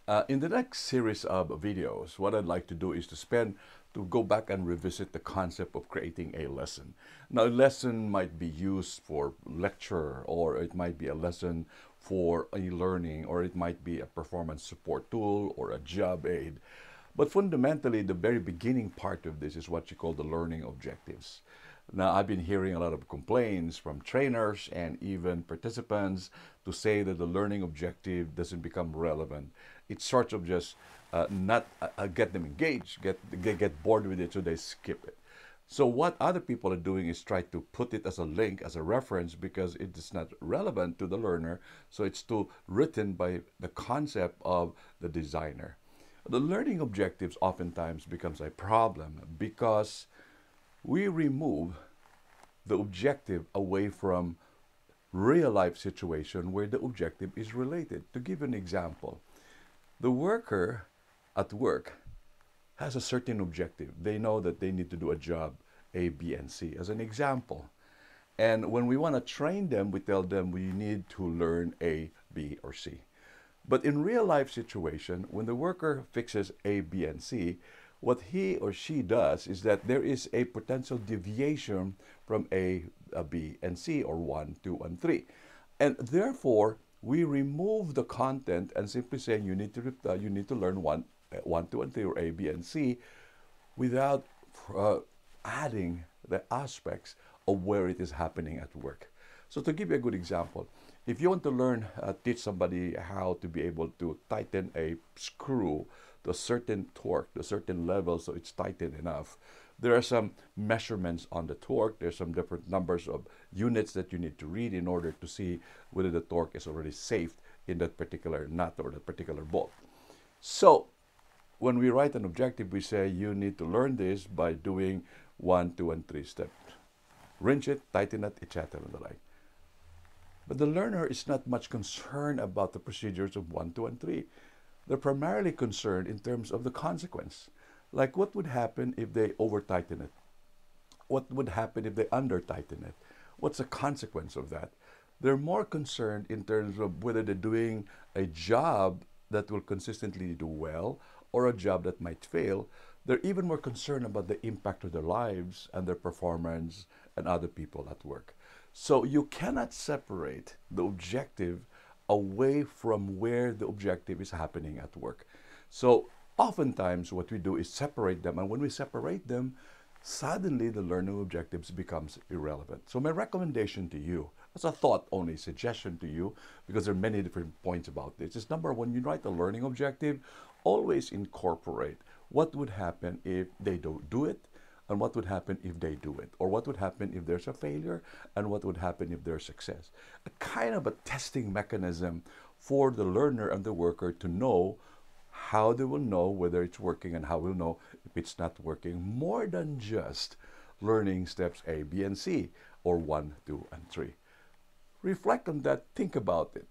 In the next series of videos, what I'd like to do is to go back and revisit the concept of creating a lesson. Now, a lesson might be used for lecture, or it might be a lesson for e-learning, or it might be a performance support tool or a job aid. But fundamentally, the very beginning part of this is what you call the learning objectives. Now, I've been hearing a lot of complaints from trainers and even participants to say that the learning objective doesn't become relevant. It's sort of just not get them engaged, get bored with it, so they skip it. So what other people are doing is try to put it as a link, as a reference, because it is not relevant to the learner. So it's too written by the concept of the designer. The learning objectives oftentimes becomes a problem because we remove the objective away from real life situation where the objective is related. To give an example, the worker at work has a certain objective. They know that they need to do a job A, B, and C as an example. And when we want to train them, we tell them we need to learn A, B, or C. But in real life situation, when the worker fixes A, B, and C, what he or she does is that there is a potential deviation from A, B, and C, or 1, 2, and 3. And therefore, we remove the content and simply saying you need to learn 1, 2, and 3, or A, B, and C, without adding the aspects of where it is happening at work. So to give you a good example, if you want to learn, teach somebody how to be able to tighten a screw to a certain torque, to a certain level so it's tightened enough, there are some measurements on the torque. There's some different numbers of units that you need to read in order to see whether the torque is already safe in that particular nut or that particular bolt. So when we write an objective, we say you need to learn this by doing 1, 2, and 3 steps. Wrench it, tighten it, etc. and the like. But the learner is not much concerned about the procedures of 1, 2, and 3. They're primarily concerned in terms of the consequence. Like what would happen if they over-tighten it? What would happen if they under-tighten it? What's the consequence of that? They're more concerned in terms of whether they're doing a job that will consistently do well or a job that might fail. They're even more concerned about the impact of their lives and their performance and other people at work. So you cannot separate the objective away from where the objective is happening at work. So oftentimes what we do is separate them, and when we separate them, suddenly the learning objectives becomes irrelevant. So my recommendation to you, as a thought only, suggestion to you, because there are many different points about this, is number one, you write a learning objective, always incorporate what would happen if they don't do it, and what would happen if they do it, or what would happen if there's a failure, and what would happen if there's success. A kind of a testing mechanism for the learner and the worker to know how they will know whether it's working and how we'll know if it's not working, more than just learning steps A, B, and C, or 1, 2, and 3. Reflect on that, think about it.